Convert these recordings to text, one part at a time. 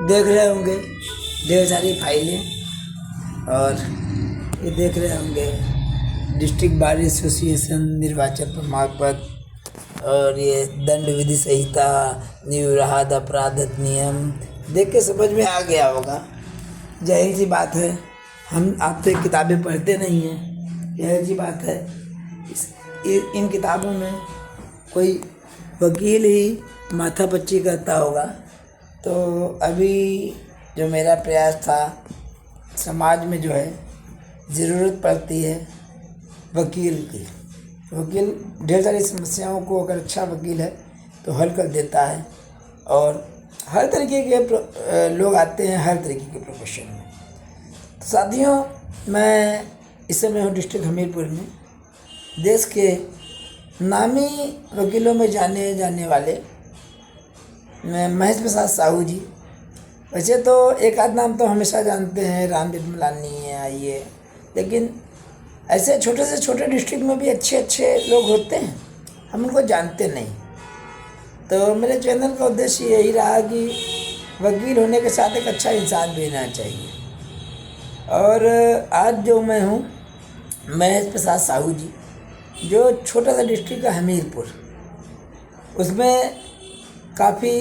देख रहे होंगे ढेर सारी फाइलें, और ये देख रहे होंगे डिस्ट्रिक्ट बार एसोसिएशन निर्वाचन प्रमाण पत्र, और ये दंड विधि संहिता, निरपराध अपराध अधिनियम देख के समझ में आ गया होगा। जाहिर सी बात है, हम आप तो किताबें पढ़ते नहीं हैं, जाहिर सी बात है इन किताबों में कोई वकील ही माथापच्ची करता होगा। तो अभी जो मेरा प्रयास था, समाज में जो है ज़रूरत पड़ती है वकील की। वकील ढेर सारी समस्याओं को अगर अच्छा वकील है तो हल कर देता है, और हर तरीके के लोग आते हैं हर तरीके के प्रोफेशन में। तो साथियों, मैं इस समय हूँ डिस्ट्रिक्ट हमीरपुर में। देश के नामी वकीलों में जाने जाने वाले महेश प्रसाद साहू जी, वैसे तो एक आध नाम तो हमेशा जानते हैं, राम जेठमलानी है, आइए, लेकिन ऐसे छोटे से छोटे डिस्ट्रिक्ट में भी अच्छे अच्छे लोग होते हैं, हम उनको जानते नहीं। तो मेरे चैनल का उद्देश्य यही रहा कि वकील होने के साथ एक अच्छा इंसान भी होना चाहिए। और आज जो मैं हूँ महेश प्रसाद साहू जी, जो छोटा सा डिस्ट्रिक्ट है हमीरपुर, उसमें काफ़ी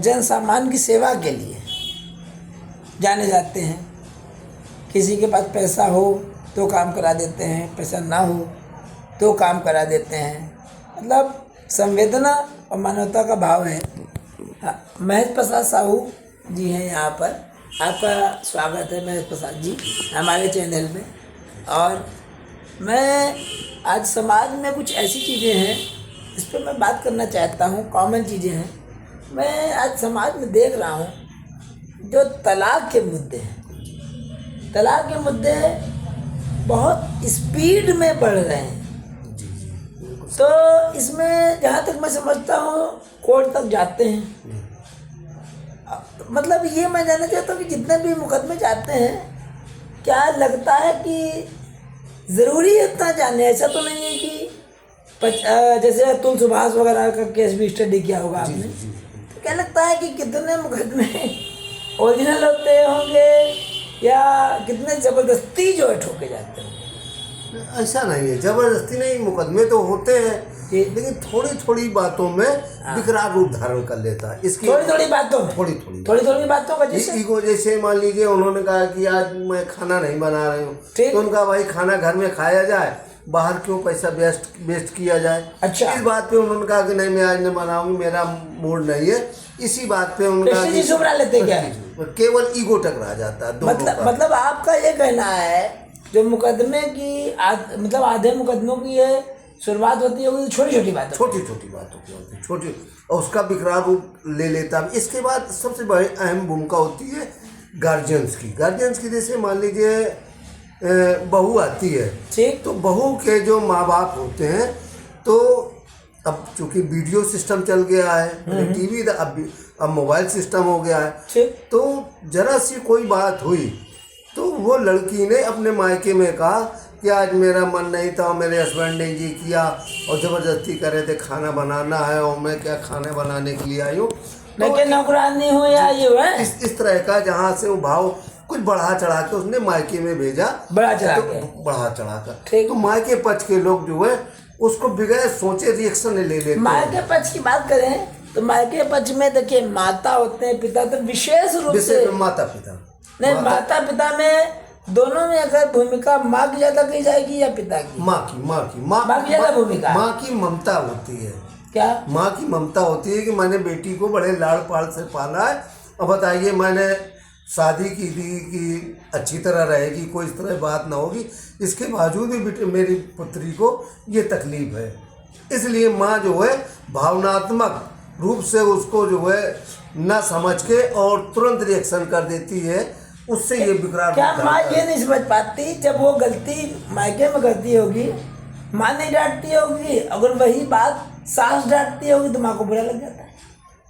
जन सामान्य की सेवा के लिए जाने जाते हैं। किसी के पास पैसा हो तो काम करा देते हैं, पैसा ना हो तो काम करा देते हैं, मतलब संवेदना और मानवता का भाव है। महेश प्रसाद साहू जी हैं यहाँ पर। आपका स्वागत है महेश प्रसाद जी हमारे चैनल में। और मैं आज समाज में कुछ ऐसी चीज़ें हैं इस पर मैं बात करना चाहता हूँ, कॉमन चीज़ें हैं। मैं आज समाज में देख रहा हूँ जो तलाक के मुद्दे हैं, तलाक के मुद्दे बहुत स्पीड में बढ़ रहे हैं। तो इसमें जहाँ तक मैं समझता हूँ कोर्ट तक जाते हैं। मतलब ये मैं जानना चाहता हूँ कि जितने भी मुकदमे जाते हैं, क्या लगता है कि ज़रूरी है इतना जाने? ऐसा तो नहीं है कि जैसे अतुल सुभाष वगैरह का केस भी स्टडी किया होगा आपने, तो क्या लगता है कि कितने मुकदमे ओरिजिनल होते होंगे या कितने ज़बरदस्ती जो है ठोके जाते हैं? ऐसा नहीं है, ज़बरदस्ती नहीं, मुकदमे तो होते हैं लेकिन थोड़ी थोड़ी बातों में विकराल रूप धारण कर लेता है। इसकी थोड़ी थोड़ी बातों में थोड़ी बातों का जैसे मान लीजिए उन्होंने कहा कि आज मैं खाना नहीं बना रही हूँ, तो उनका भाई खाना घर में खाया जाए, बाहर क्यों पैसा वेस्ट किया जाए। अच्छा, इस बात पे उन्होंने कहा कि नहीं मैं आज नहीं बनाऊंगी, मेरा मूड नहीं है। इसी बात पे उन्होंने लेते क्या केवल ईगो टकरा जाता है। मतलब आपका ये कहना है जो मुकदमे की मतलब आधे मुकदमों की ये शुरुआत होती है छोटी छोटी बातों की होती है, छोटी, और उसका विकराल रूप ले लेता है। इसके बाद सबसे बड़ी अहम भूमिका होती है गार्जियंस की। जैसे मान लीजिए बहू आती है, ठीक, तो बहू के जो माँ बाप होते हैं, तो अब चूंकि वीडियो सिस्टम चल गया है, टीवी, अब मोबाइल सिस्टम हो गया है, तो जरा सी कोई बात हुई तो वो लड़की ने अपने मायके में कहा कि आज मेरा मन नहीं था, मेरे हस्बैंड ने ये किया और ज़बरदस्ती करे थे, खाना बनाना है और मैं क्या खाने बनाने के लिए आई हूँ, लेकिन नौकरानी हो या ये है, इस तरह का जहाँ से वो भाव कुछ बढ़ा चढ़ा के उसने मायके में भेजा, बढ़ा चढ़ा कर। तो मायके पक्ष के लोग जो है उसको बगैर सोचे रिएक्शन ले लेते हैं। मायके पक्ष की बात करें तो मायके पक्ष में देखिए माता होते हैं, पिता, तो विशेष रूप से माता पिता में दोनों में अगर भूमिका माँ की ज्यादा की जाएगी या पिता की? माँ की ज्यादा भूमिका। माँ की ममता होती है। क्या माँ की ममता होती है कि मैंने बेटी को बड़े लाड़ पाड़ से पाला है, अब बताइए मैंने शादी की थी कि अच्छी तरह रहेगी, कोई इस तरह बात ना होगी, इसके बावजूद भी मेरी पुत्री को ये तकलीफ है। इसलिए माँ जो है भावनात्मक रूप से उसको जो है न समझ के और तुरंत रिएक्शन कर देती है, उससे ये विकराल। क्या माँ ये नहीं समझ पाती जब वो गलती मायके में करती होगी, माँ नहीं डांटती होगी, अगर वही बात सास डांटती होगी तो माँ को बुरा लग जाता है?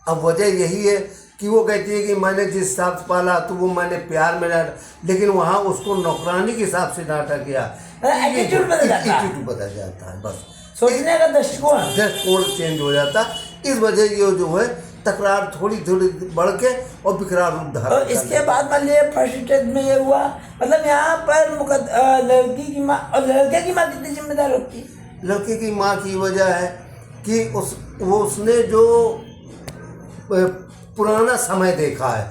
अब वजह यही है कि वो कहती है कि मैंने जिस हिसाब से पाला तो वो मैंने प्यार में डांटा, लेकिन वहाँ उसको नौकरानी के हिसाब से डांटा गया, एटीट्यूड बदल जाता है, बस सोचने का दृष्टिकोण चेंज हो जाता है। इस वजह ये जो है तकरार थोड़ी थोड़ी बढ़ के और विकराल रूप धारण और इसके बाद मान लीजिए फर्स्ट स्टेज में ये हुआ, मतलब यहाँ पर लड़की की माँ और लड़के की माँ कितनी जिम्मेदार होती है? लड़के की माँ की वजह है कि उसने जो पुराना समय देखा है,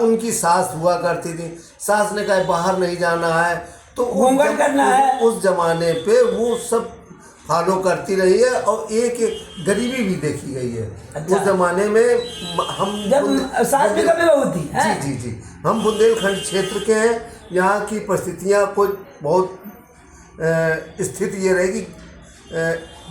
उनकी सास हुआ करती थी, सास ने कहा बाहर नहीं जाना है, तो घूंघट करना है, उस जमाने पे वो सब फॉलो करती रही है और एक गरीबी भी देखी गई है। अच्छा। उस जमाने में हम जब सास भी कभी बहू थी जी हम बुंदेलखंड क्षेत्र के हैं। यहाँ की परिस्थितियाँ कोई बहुत स्थिति ये रही कि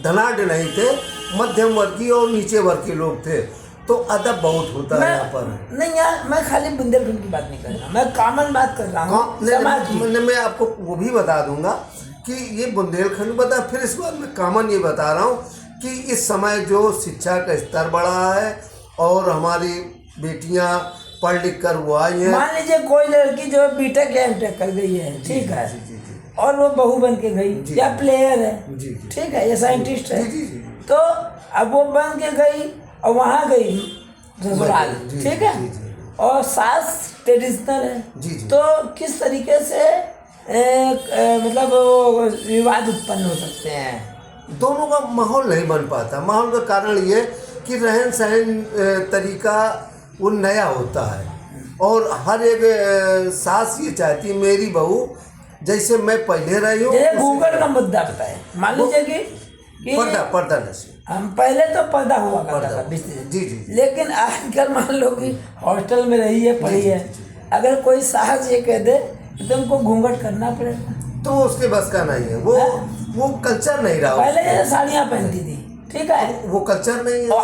धनाढ़ नहीं थे, मध्यम वर्गीय और नीचे वर्ग के लोग थे, तो अदब बहुत होता है यहाँ पर। नहीं यार, मैं खाली बुंदेलखंड की बात नहीं कर रहा, मैं कॉमन बात कर रहा हूँ समाज की। मैं आपको वो भी बता दूंगा कि ये बुंदेलखंड बता, फिर इसके बाद मैं कॉमन ये बता रहा हूँ कि इस समय जो शिक्षा का स्तर बढ़ा है और हमारी बेटियाँ पढ़ लिख कर वो आई हैं। मान लीजिए कोई लड़की जो बीटेक या एमटेक कर गई है, ठीक है, और वो बहू बन के गई या प्लेयर है, ठीक है, या साइंटिस्ट है, तो अब वो बन के गई और वहाँ गई ससुराल, ठीक है, और सास ट्रेडिशनल है, तो किस तरीके से मतलब विवाद उत्पन्न हो सकते हैं? दोनों का माहौल नहीं बन पाता। माहौल का कारण ये कि रहन सहन तरीका वो नया होता है और हर एक सास ये चाहती है मेरी बहू जैसे मैं पहले रही हूँ। जैसे गूगल का मुद्दा बताए, मान लीजिए कि पर्दा नशे, हम पहले तो पर्दा हुआ करता था, जी, लेकिन आजकल मान लो कि हॉस्टल में रही है, पढ़ी है, अगर कोई साहस ये कह दे तो तुमको घूंघट करना पड़ेगा, तो उसके बस का नहीं है। वो कल्चर नहीं रहा। पहले जैसे साड़ियाँ पहनती थी, ठीक है, वो कल्चर नहीं है। और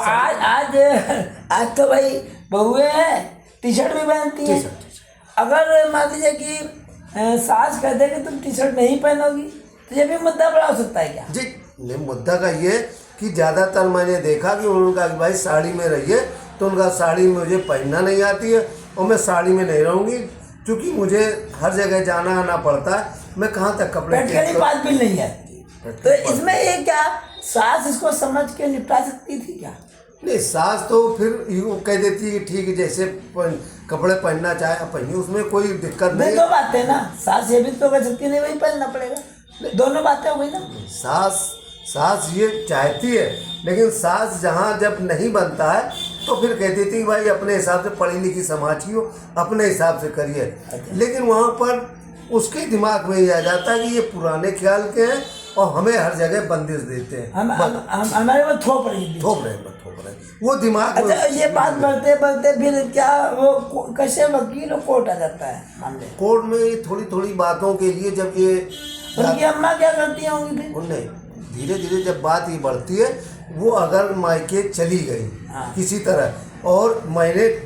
आज तो भाई बहुएं हैं टी शर्ट भी पहनती हैं। अगर मान लीजिए कि सास कह दे कि तुम टी शर्ट नहीं पहनोगी तो ये भी मुद्दा बड़ा हो सकता है क्या? जी नहीं, मुद्दा का ये कि ज़्यादातर मैंने देखा कि उनका भाई साड़ी में रहिए, तो उनका साड़ी मुझे पहनना नहीं आती है और मैं साड़ी में नहीं रहूँगी क्योंकि मुझे हर जगह जाना आना पड़ता है, मैं कहाँ तक कपड़े प्रैक्टिकली बात भी नहीं है। तो इसमें ये क्या सास इसको समझ के निपटा सकती थी क्या? नहीं, सास तो फिर यूँ कह देती है ठीक है, जैसे कपड़े पहनना चाहे पहनिए, उसमें कोई दिक्कत नहीं। दो बातें ना, सास ये भी तो कह सकती नहीं वही पहनना पड़ेगा, दोनों बातें हो गई ना। सास ये चाहती है, लेकिन सास जहाँ जब नहीं बनता है तो फिर कहती थी भाई अपने हिसाब से पढ़ी लिखी समाज की हो, अपने हिसाब से करिए। लेकिन वहाँ पर उसके दिमाग में ये आ जाता है कि ये पुराने ख्याल के हैं और हमें हर जगह बंदिश देते हैं, हमारे को थोप रहे वो दिमाग। अच्छा, ये बात बढ़ते बढ़ते फिर क्या वो कैसे वकील कोर्ट आ जाता है मामले? कोर्ट में ये थोड़ी थोड़ी बातों के लिए जब ये उनकी अम्मा क्या करती होंगी फिर? उन्हें धीरे धीरे जब बात ये बढ़ती है, वो अगर मायके चली गई किसी तरह और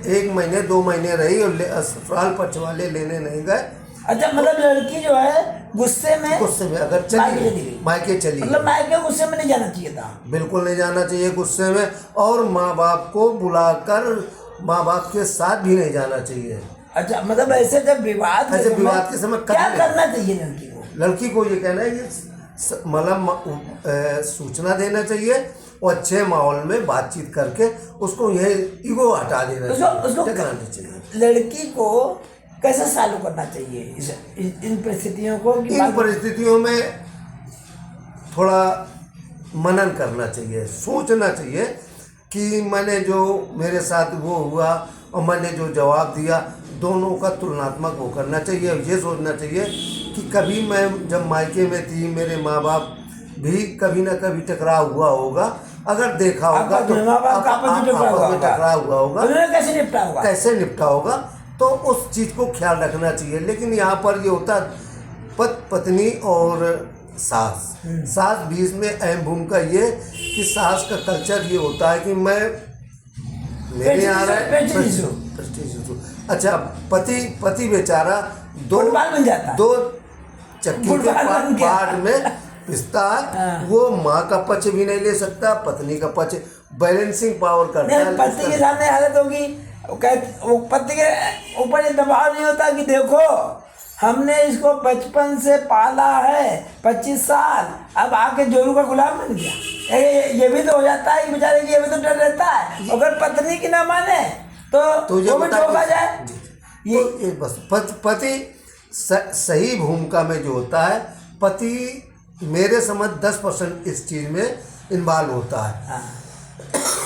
एक महीने 2 महीने रही और ससुराल पक्ष वाले लेने नहीं गए। अच्छा, मतलब लड़की जो है गुस्से में अगर चली मायके चली, मतलब मायके गुस्से में नहीं जाना चाहिए था, बिल्कुल नहीं जाना चाहिए गुस्से में, और माँ बाप को बुलाकर माँ बाप के साथ भी नहीं जाना चाहिए। अच्छा, मतलब ऐसे जब विवाद के समय क्या करना चाहिए लड़की को? लड़की को ये कहना है कि मतलब सूचना देना चाहिए और अच्छे माहौल में बातचीत करके उसको यह ईगो हटा देना चाहिए। लड़की को कैसे चालू करना चाहिए इन परिस्थितियों को? इन परिस्थितियों में थोड़ा मनन करना चाहिए, सोचना चाहिए कि मैंने जो मेरे साथ वो हुआ और मैंने जो जवाब दिया, दोनों का तुलनात्मक वो करना चाहिए। ये सोचना चाहिए कि कभी मैं जब मायके में थी, मेरे माँ बाप भी कभी ना कभी टकराव हुआ होगा, अगर देखा होगा तो टकराव हुआ होगा, कैसे निपटा होगा, तो उस चीज़ को ख्याल रखना चाहिए। लेकिन यहाँ पर ये होता पत्नी और सास बीच में अहम भूमिका ये कि सास का कल्चर ये होता है कि मैं मेरे यहाँ रहा है। अच्छा, पति बेचारा दो चक्की के पार्ट में पिसता है, वो माँ का पक्ष भी नहीं ले सकता, पत्नी का पक्ष बैलेंसिंग पावर करता है। पति के सामने हालत होगी, वो पति के ऊपर ये दबाव नहीं होता कि देखो हमने इसको बचपन से पाला है 25 साल, अब आके जोरू का गुलाम बन गया। ये भी तो हो जाता है कि बेचारे की ये भी तो डर रहता है, अगर पत्नी की ना माने तो वो भी ठोका जाए। ये बस पति सही भूमिका में जो होता है, पति मेरे समझ 10% इस चीज़ में इन्वॉल्व होता है।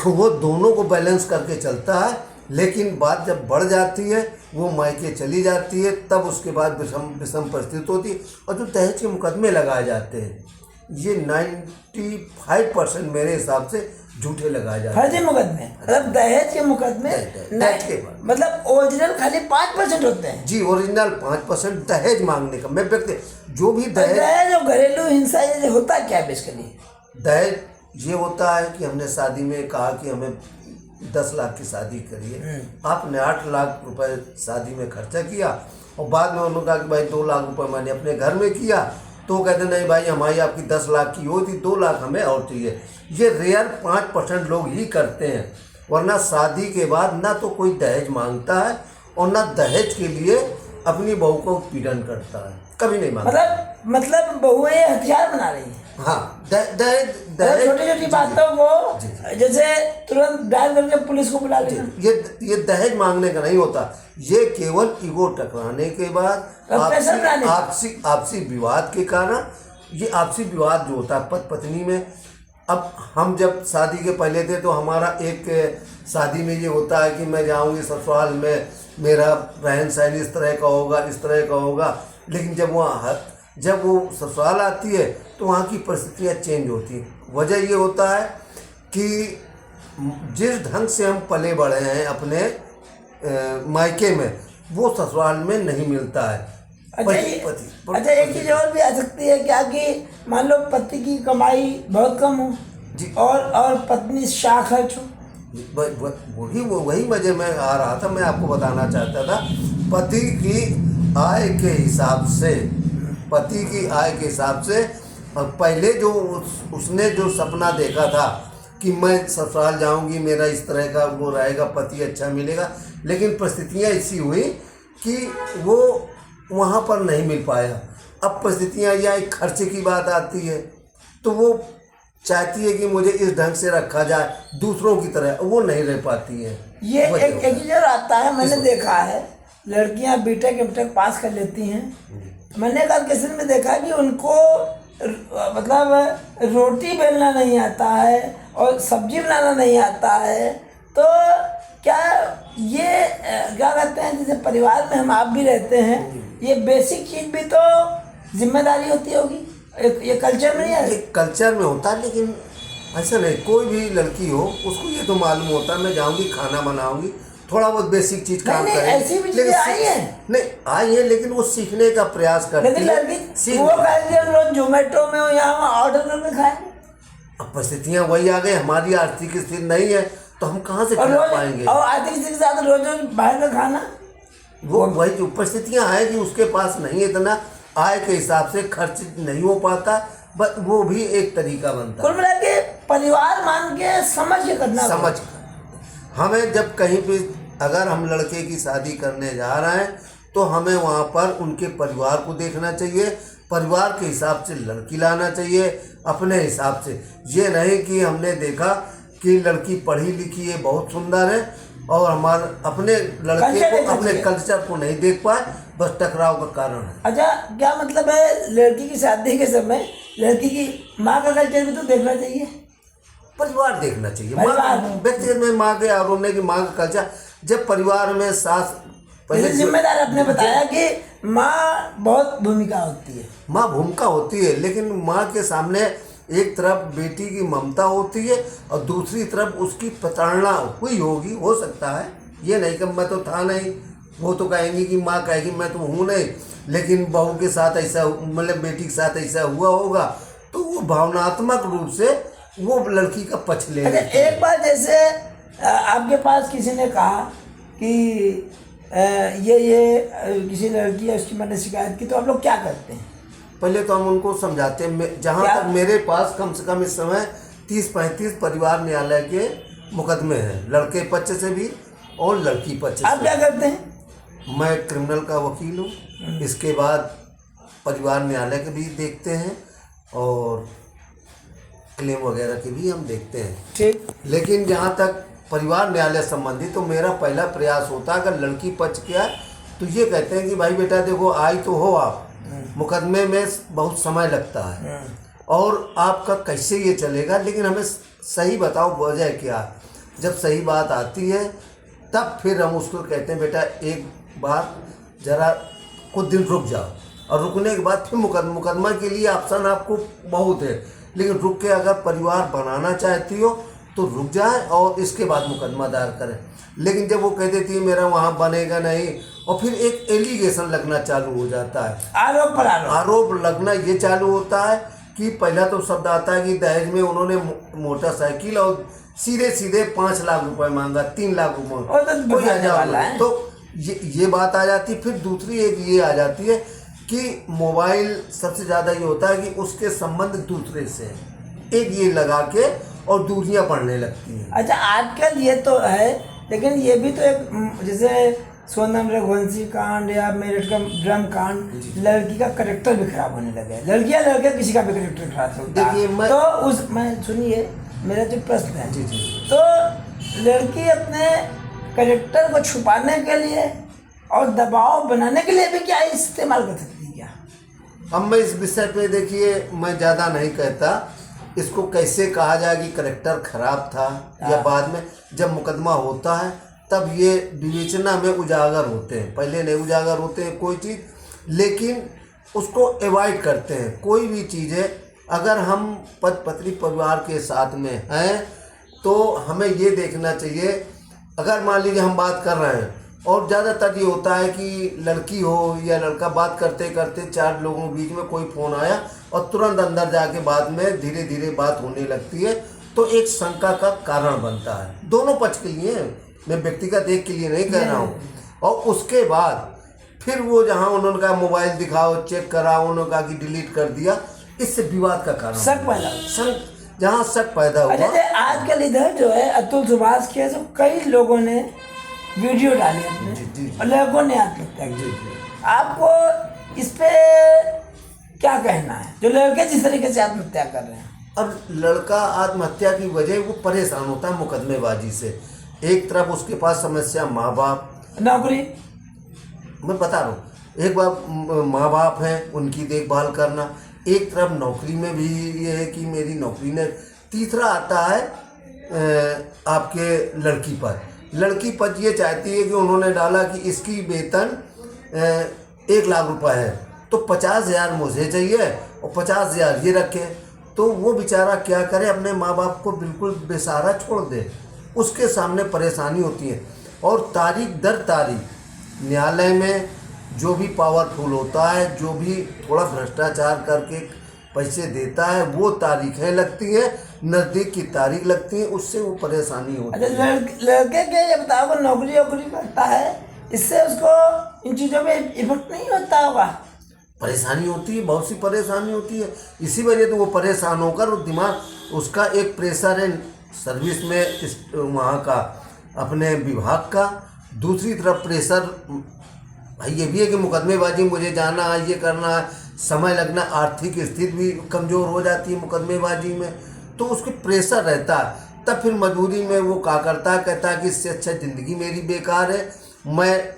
वो दोनों को बैलेंस करके चलता है, लेकिन बात जब बढ़ जाती है, वो मायके चली जाती है, तब उसके बाद विषम परिस्थिति होती है। और जो दहेज के मुकदमे लगाए जाते हैं, ये 95% मेरे हिसाब से झूठे लगाए जाते हैं। फर्जी मुकदमे, मतलब दहेज के मुकदमे मतलब ओरिजिनल खाली 5% होते हैं। जी, ओरिजिनल 5%। दहेज मांगने का मैं व्यक्ति जो भी दहेज और घरेलू हिंसा ये होता क्या बेसिकली? दहेज ये होता है कि हमने शादी में कहा कि हमें 10 लाख की शादी करिए, आपने 8 लाख रुपए शादी में खर्चा किया और बाद में उन्होंने कहा कि भाई 2 लाख रुपए मैंने अपने घर में किया, तो कहते नहीं भाई हमारी आपकी 10 लाख की होती, 2 लाख हमें और चाहिए। ये रेयर 5% लोग ही करते हैं, वरना शादी के बाद ना तो कोई दहेज मांगता है और ना दहेज के लिए अपनी बहू को पीड़न करता है, कभी नहीं मांगता। मतलब बहुएं हथियार बना रही है। हाँ, दहेज छोटी छोटी बातों को जैसे तुरंत डायल करके पुलिस को बुला लेना। ये दहेज मांगने का नहीं होता, ये केवल ईगो टकराने के बाद आपसी विवाद के कारण, ये आपसी विवाद जो होता है पति पत्नी में। अब हम जब शादी के पहले थे तो हमारा एक शादी में ये होता है कि मैं जाऊंगी ससुराल में, मेरा रहन सहन इस तरह का होगा, इस तरह का होगा, लेकिन जब वो ससुराल आती है तो वहाँ की परिस्थितियाँ चेंज होती हैं। वजह ये होता है कि जिस ढंग से हम पले बढ़े हैं अपने मायके में, वो ससुराल में नहीं मिलता है। अच्छा, एक चीज़ और भी आ सकती है क्या कि मान लो पति की कमाई बहुत कम हो जी, और पत्नी शाह खर्च हो, वही वजह में आ रहा था, मैं आपको बताना चाहता था। पति की आय के हिसाब से और पहले जो उसने जो सपना देखा था कि मैं ससुराल जाऊंगी, मेरा इस तरह का वो रहेगा, पति अच्छा मिलेगा, लेकिन परिस्थितियाँ ऐसी हुई कि वो वहाँ पर नहीं मिल पाया। अब परिस्थितियाँ या एक खर्चे की बात आती है तो वो चाहती है कि मुझे इस ढंग से रखा जाए दूसरों की तरह, वो नहीं रह पाती है। ये एक चीज़ आता है, मैंने देखा है लड़कियां बीटेक एमटेक पास कर लेती हैं, मैंने कहा किसी में देखा कि उनको मतलब रोटी बेलना नहीं आता है और सब्जी बनाना नहीं आता है, तो क्या ये क्या कहते हैं, जैसे परिवार में हम आप भी रहते हैं, ये बेसिक चीज़ भी तो जिम्मेदारी होती होगी, ये कल्चर में नहीं है? ये कल्चर में होता है, लेकिन ऐसा नहीं, कोई भी लड़की हो उसको ये तो मालूम होता है मैं जाऊंगी खाना बनाऊंगी, थोड़ा बहुत बेसिक चीज काम करें। ऐसी भी चीजें आई हैं, नहीं आई है, लेकिन वो सीखने का प्रयास करती है। लेकिन वो रोज जोमेटो में हो यहाँ ऑर्डर करके खाएंगे। अब परिस्थितियाँ वही आ गई, हमारी आर्थिक स्थिति नहीं है तो हम कहाँ से खा पाएंगे। और आर्थिक स्थिति के साथ रोज रोज बाहर का खाना, वो वही जो परिस्थितियाँ है कि उसके पास नहीं इतना आय के हिसाब से खर्च नहीं हो पाता, बस वो भी एक तरीका बनता है। कुल मिला के परिवार मान के समझ के करना। हमें जब कहीं पे अगर हम लड़के की शादी करने जा रहे हैं तो हमें वहाँ पर उनके परिवार को देखना चाहिए, परिवार के हिसाब से लड़की लाना चाहिए अपने हिसाब से। ये नहीं कि हमने देखा कि लड़की पढ़ी लिखी है, बहुत सुंदर है, और हमारे अपने लड़के को अपने कल्चर को नहीं देख पाए, बस टकराव का कारण है। अच्छा, क्या मतलब है लड़की की शादी के समय लड़की की माँ का कल्चर भी तो देखना चाहिए, परिवार देखना चाहिए। व्यक्तिगत में माँ के और उन्हें की माँ का कल्चर, जब परिवार में सास पहले जिम्मेदार, आपने बताया कि माँ बहुत भूमिका होती है, माँ भूमिका होती है, लेकिन माँ के सामने एक तरफ बेटी की ममता होती है और दूसरी तरफ उसकी प्रताड़ना हुई होगी, हो सकता है, ये नहीं कि मैं तो था नहीं, वो तो कहेंगी कि माँ कहेगी मैं तो हूँ नहीं, लेकिन बहू के साथ ऐसा, मतलब बेटी के साथ ऐसा हुआ होगा, तो वो भावनात्मक रूप से वो लड़की का पक्ष ले। एक बार जैसे आपके पास किसी ने कहा कि ये किसी लड़की है, उसकी मैंने शिकायत की, तो आप लोग क्या करते हैं? पहले तो हम उनको समझाते हैं। जहाँ तक मेरे पास कम से कम इस समय 30-35 परिवार न्यायालय के मुकदमे हैं, लड़के पक्ष से भी और लड़की पक्ष से। आप क्या करते हैं? मैं क्रिमिनल का वकील हूँ। इसके बाद परिवार न्यायालय के भी देखते हैं और क्लेम वगैरह के भी हम देखते हैं। ठीक। लेकिन जहाँ तक परिवार न्यायालय संबंधी, तो मेरा पहला प्रयास होता है, अगर लड़की पक्ष क्या है तो ये कहते हैं कि भाई बेटा देखो, आई तो हो आप, मुकदमे में बहुत समय लगता है और आपका कैसे ये चलेगा, लेकिन हमें सही बताओ वजह क्या। जब सही बात आती है तब फिर हम उसको कहते हैं बेटा एक बार ज़रा कुछ दिन रुक जाओ, और रुकने के बाद फिर मुकदमा के लिए ऑप्शन आपको बहुत है, लेकिन रुक के अगर परिवार बनाना चाहती हो तो रुक जाए और इसके बाद मुकदमा दायर करें। लेकिन जब वो कह देती है मेरा वहाँ बनेगा नहीं, और फिर एक एलिगेशन लगना चालू हो जाता है, आरोप पर आरोप लगना ये चालू होता है कि पहला तो शब्द आता है कि दहेज में उन्होंने मोटरसाइकिल और सीधे सीधे 5 लाख रुपए मांगा, 3 लाख रुपए, तो ये बात आ जाती। फिर दूसरी एक ये आ जाती है कि मोबाइल, सबसे ज़्यादा ये होता है कि उसके संबंध दूसरे से एक ये लगा के और दूरियां बढ़ने लगती हैं। अच्छा, आजकल ये तो है, लेकिन ये भी तो एक जैसे सोनम रघुवंशी कांड या मेरठ का ड्रम कांड, लड़की का करेक्टर भी खराब होने लगे। लड़कियां लड़के किसी का भी करेक्टर खराब होता है। तो मैं सुनिए, मेरा जो प्रश्न है, तो लड़की अपने करेक्टर को छुपाने के लिए और दबाव बनाने के लिए भी क्या इस्तेमाल कर सकती है क्या? अब मैं इस विषय पे, देखिए, मैं ज़्यादा नहीं कहता इसको कैसे कहा जाए कि करेक्टर खराब था या बाद में जब मुकदमा होता है तब ये विवेचना में उजागर होते हैं। पहले नहीं उजागर होते हैं कोई चीज़, लेकिन उसको अवॉइड करते हैं। कोई भी चीज़ें अगर हम पत्नी परिवार के साथ में हैं तो हमें ये देखना चाहिए, अगर मान लीजिए हम बात कर रहे हैं और ज़्यादातर ये होता है कि लड़की हो या लड़का बात करते करते 4 लोगों के बीच में कोई फ़ोन आया और तुरंत अंदर जाके बाद में धीरे धीरे बात होने लगती है, तो एक शंका का कारण बनता है दोनों पक्ष के लिए। मैं व्यक्तिगत एक के लिए नहीं कह रहा हूँ। और उसके बाद फिर वो जहाँ उन्होंने कहा मोबाइल दिखाओ, चेक कराओ, उन्होंने कहा कि डिलीट कर दिया, इससे विवाद का कारण शक पैदा, जहाँ शक पैदा हुआ। आजकल इधर जो है अतुल सुभाष के तो कई लोगों ने वीडियो डाली अपने और लोगों ने आत्महत्या की। आपको इस पे क्या कहना है, जो लड़के जिस तरीके से आत्महत्या कर रहे हैं? अब लड़का आत्महत्या की वजह वो परेशान होता है मुकदमेबाजी से। एक तरफ उसके पास समस्या माँ बाप, नौकरी, मैं बता रहा हूँ, एक बार माँ बाप हैं उनकी देखभाल करना, एक तरफ नौकरी में भी ये है कि मेरी नौकरी ने, तीसरा आता है आपके लड़की पर। लड़की पर ये चाहती है कि उन्होंने डाला कि इसकी वेतन 1 लाख रुपए है तो 50,000 मुझे चाहिए और 50,000 ये रखे, तो वो बेचारा क्या करे, अपने माँ बाप को बिल्कुल बेसहारा छोड़ दे। उसके सामने परेशानी होती है और तारीख दर तारीख न्यायालय में जो भी पावरफुल होता है, जो भी थोड़ा भ्रष्टाचार करके पैसे देता है, वो तारीखें लगती हैं, नज़दीक की तारीख लगती है, उससे वो परेशानी होती है। लड़के के ये बताओ, नौकरी वोकरी करता है, इससे उसको इन चीज़ों में इफेक्ट नहीं होता होगा? परेशानी होती है, बहुत सी परेशानी होती है। इसी वजह तो वो परेशान होकर, वो दिमाग उसका एक प्रेशर है सर्विस में वहाँ का, अपने विभाग का, दूसरी तरफ प्रेशर भाई ये भी है कि मुकदमेबाजी मुझे जाना है, ये करना है, समय लगना, आर्थिक स्थिति भी कमज़ोर हो जाती है मुकदमेबाजी में, तो उसके प्रेशर रहता है। तब फिर मजबूरी में वो क्या करता है, कहता है कि इससे अच्छा ज़िंदगी मेरी बेकार है।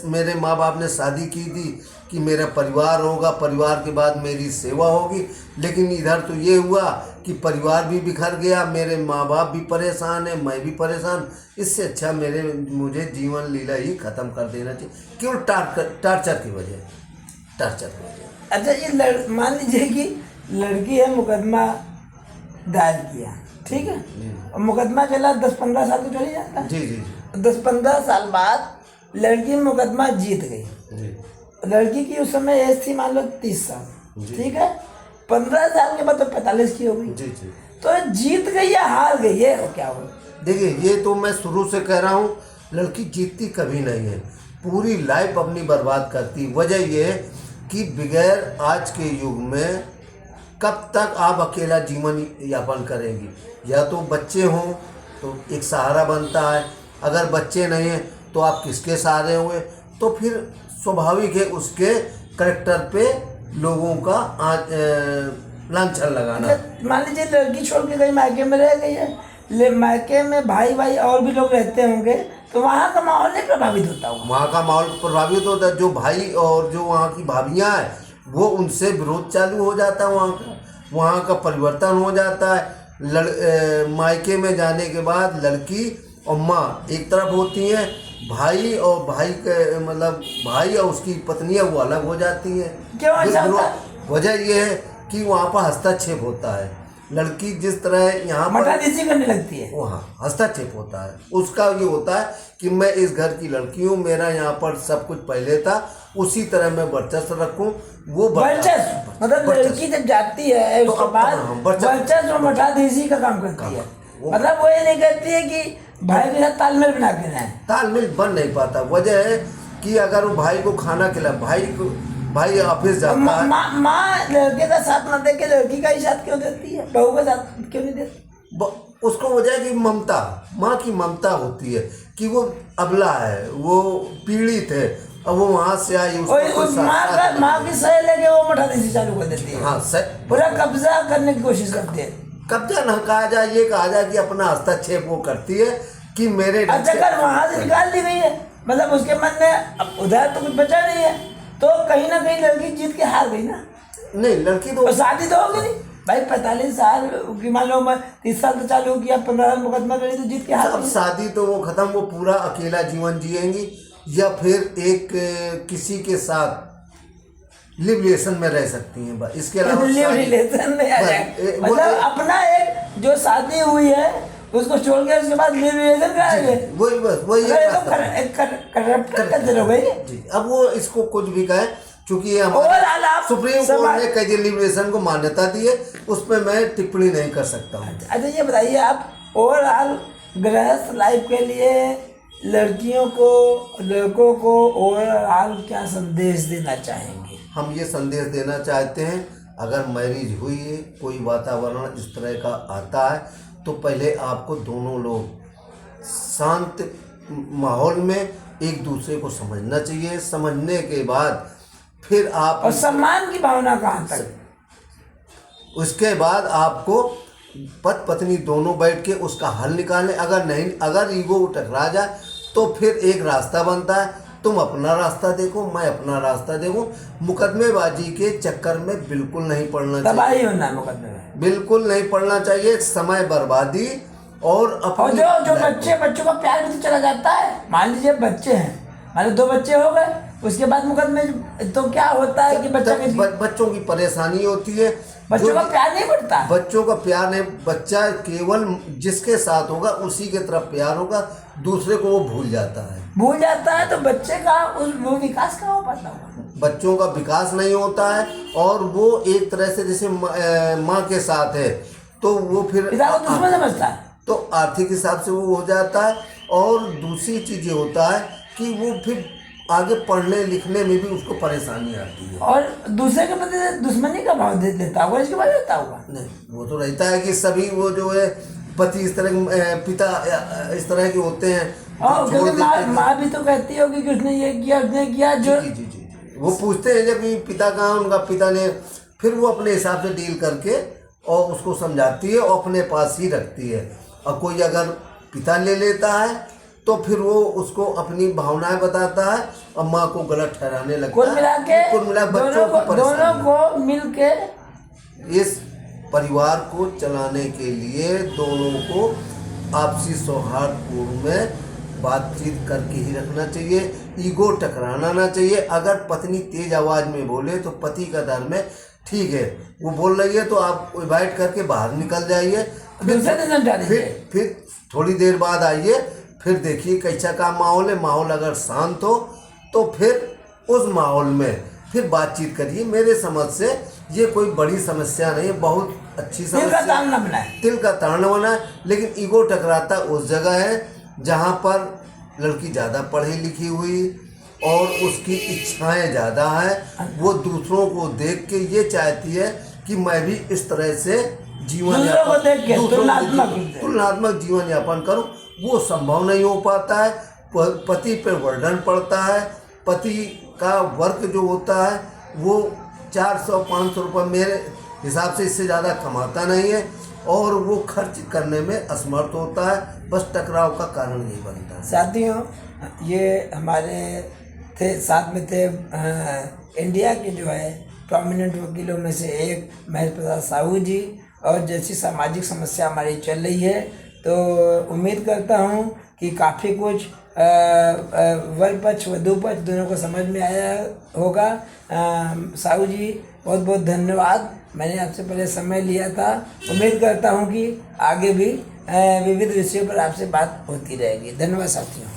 मेरे माँ बाप ने शादी की थी कि मेरा परिवार होगा, परिवार के बाद मेरी सेवा होगी, लेकिन इधर तो ये हुआ कि परिवार भी बिखर गया, मेरे माँ बाप भी परेशान है, मैं भी परेशान, इससे अच्छा मुझे जीवन लीला ही ख़त्म कर देना चाहिए, केवल टार्चर की वजह, टार्चर की वजह। अच्छा, ये मान लीजिए कि लड़की है, मुकदमा दायर किया, ठीक है, और मुकदमा चला 10-15 साल तो चल ही जाता है। जी जी जी। 10-15 साल बाद लड़की मुकदमा जीत गई। लड़की की उस समय एज थी मान लो 30 साल, ठीक है, 15 साल के बाद तो 45 की हो गई। जी जी। तो जीत गई या हार गई, ये क्या हो? देखिए, ये तो मैं शुरू से कह रहा हूँ, लड़की जीतती कभी नहीं है, पूरी लाइफ अपनी बर्बाद करती। वजह ये है कि बगैर आज के युग में कब तक आप अकेला जीवन यापन करेंगी? या तो बच्चे हों तो एक सहारा बनता है, अगर बच्चे नहीं हैं तो आप किसके सहारे हुए? तो फिर स्वाभाविक है उसके करेक्टर पे लोगों का लांछन लगाना। मान लीजिए लड़की छोड़ के कहीं मायके में रह गई है, मायके में भाई भाई और भी लोग रहते होंगे, तो वहाँ का माहौल नहीं प्रभावित होता होगा? वहाँ का माहौल प्रभावित होता है। जो भाई और जो वहाँ की भाभियाँ हैं वो उनसे विरोध चालू हो जाता है, वहाँ का परिवर्तन हो जाता है। मायके में जाने के बाद लड़की और माँ एक तरफ होती हैं, भाई और भाई के मतलब भाई और उसकी पत्नियाँ वो अलग हो जाती हैं। क्यों ऐसा होता है? वजह ये है कि वहाँ पर हस्तक्षेप होता है। लड़की जिस तरह यहाँ पर मठाधीसी करने लगती है, वहाँ हस्तक्षेप होता है। उसका ये होता है कि मैं इस घर की लड़की हूँ, मेरा यहाँ पर सब कुछ पहले था, उसी तरह मैं वर्चस्व रखूँ। वो वर्चस्व मतलब लड़की जब जाती है उसके बाद वर्चस्व मठाधीसी का काम करती है। मतलब वो ये नहीं कहती है कि भाई के साथ तालमेल बना के रहें। तालमेल बन नहीं पाता। वजह है कि अगर वो भाई को खाना खिलाए, भाई ऑफिस जाता है, माँ लड़के का साथ ना दे के लड़की का ही साथ क्यों देती है, बहू का साथ क्यों नहीं देती? उसको वजह है कि ममता, माँ की ममता होती है कि वो अबला है, वो पीड़ित है, अब वो वहाँ से आई माँ की सह लेके वो मठाधीसी चालू कर देती है। हाँ, पूरा कब्जा करने की कोशिश करती है। कब्जा न कहा जाए, ये कहा जाए कि अपना हस्तक्षेप वो करती है कि मेरे अगर वहाँ से निकाल दी गई है, मतलब उसके मन में अब उधर तो कुछ बचा नहीं है, तो कहीं ना कहीं लड़की जीत के हार गई ना। नहीं, लड़की तो शादी तो होगी नहीं भाई, 45 साल की मान लो, 30 साल तो चालू किया, 15 मुकदमा करी तो जीत के हार गई। शादी तो वो खत्म, वो पूरा अकेला जीवन जिएंगी या फिर एक किसी के साथ लिव रिलेशन में रह सकती हैं। इसके अलावा लिव रिलेशन में आ जाए, मतलब अपना एक जो शादी हुई है उसको छोड़ के उसके बाद लिव रिलेशन कराएंगे। वही बस वही करते रहो भाई। अब वो इसको कुछ भी कहे, चूंकि ये हमारे सुप्रीम कोर्ट ने कई लिव रिलेशन को मान्यता दी है, उस पर मैं टिप्पणी नहीं कर सकता हूँ। अच्छा ये बताइए आप ओवरऑल गृहस्थ लाइफ के लिए लड़कियों को लड़कों को ओवरऑल क्या संदेश देना चाहेंगे? हम ये संदेश देना चाहते हैं, अगर मैरिज हुई है, कोई वातावरण इस तरह का आता है, तो पहले आपको दोनों लोग शांत माहौल में एक दूसरे को समझना चाहिए। समझने के बाद फिर आप और सम्मान की भावना कहाँ तक, उसके बाद आपको पति पत्नी दोनों बैठ के उसका हल निकालें। अगर नहीं, अगर ईगो टकरा जाए तो फिर एक रास्ता बनता है, तुम अपना रास्ता देखो, मैं अपना रास्ता देखूं। मुकदमेबाजी के चक्कर में बिल्कुल नहीं पड़ना चाहिए, तबाही होना मुकदमे में बिल्कुल नहीं पड़ना चाहिए। समय बर्बादी और अपनी जो बच्चों का प्यार भी तो चला जाता है। मान लीजिए बच्चे हैं, मान लो 2 बच्चे हो गए, उसके बाद मुकदमे तो क्या होता है कि बच्चों की परेशानी होती है, बच्चों का प्यार नहीं बढ़ता। बच्चों का प्यार नहीं, बच्चा केवल जिसके साथ होगा उसी के तरफ प्यार होगा, दूसरे को वो भूल जाता है, तो बच्चे का वो विकास कहाँ हो पाता होगा? बच्चों का विकास नहीं होता है, और वो एक तरह से जैसे माँ के साथ है तो वो फिर पिता को दुश्मन समझता है, तो आर्थिक हिसाब से वो हो जाता है। और दूसरी चीज़ ये होता है कि वो फिर आगे पढ़ने लिखने में भी उसको परेशानी आती है, और दूसरे के प्रति दुश्मनी का भाव दे देता होगा, इसके बाद होता होगा। नहीं, वो तो रहता है कि सभी वो जो है पति इस तरह पिता इस तरह के होते हैं। और क्योंकि माँ भी तो कहती होगी कि उसने ये किया, उसने किया, जो जी वो पूछते हैं जब पिता कहाँ, उनका पिता ने, फिर वो अपने हिसाब से डील करके और उसको समझाती है और अपने पास ही रखती है। और कोई अगर पिता ले लेता है तो फिर वो उसको अपनी भावनाएं बताता है और माँ को गलत ठहराने लगता है। कुल मिला दोनों को मिलके इस परिवार को चलाने के लिए दोनों को आपसी सौहार्दपूर्ण में बातचीत करके ही रखना चाहिए, ईगो टकराना ना चाहिए। अगर पत्नी तेज आवाज़ में बोले तो पति का धर्म है, ठीक है वो बोल रही है तो आप अवॉइड करके बाहर निकल जाइए, फिर थोड़ी देर बाद आइए, फिर देखिए कैसा का माहौल है। माहौल अगर शांत हो तो फिर उस माहौल में फिर बातचीत करिए। मेरे समझ से ये कोई बड़ी समस्या नहीं है, बहुत अच्छी समस्या, तिल का ताना बना है। लेकिन ईगो टकराता उस जगह है जहाँ पर लड़की ज़्यादा पढ़ी लिखी हुई और उसकी इच्छाएं ज़्यादा हैं, वो दूसरों को देख के ये चाहती है कि मैं भी इस तरह से जीवन तुलनात्मक जीवन यापन करूं। वो संभव नहीं हो पाता है, पति पर बर्डन पड़ता है पति का वर्क जो होता है वो 400-500 रुपये मेरे हिसाब से इससे ज़्यादा कमाता नहीं है और वो खर्च करने में असमर्थ होता है, बस टकराव का कारण यही बनता है। साथियों, ये हमारे थे साथ में थे इंडिया के जो है प्रोमिनेंट वकीलों में से एक महेश प्रसाद साहू जी, और जैसी सामाजिक समस्या हमारी चल रही है तो उम्मीद करता हूँ कि काफ़ी कुछ वर पक्ष वधू पक्ष दोनों को समझ में आया होगा। साहू जी बहुत बहुत धन्यवाद, मैंने आपसे पहले समय लिया था। उम्मीद करता हूँ कि आगे भी विविध विषयों पर आपसे बात होती रहेगी। धन्यवाद साथियों।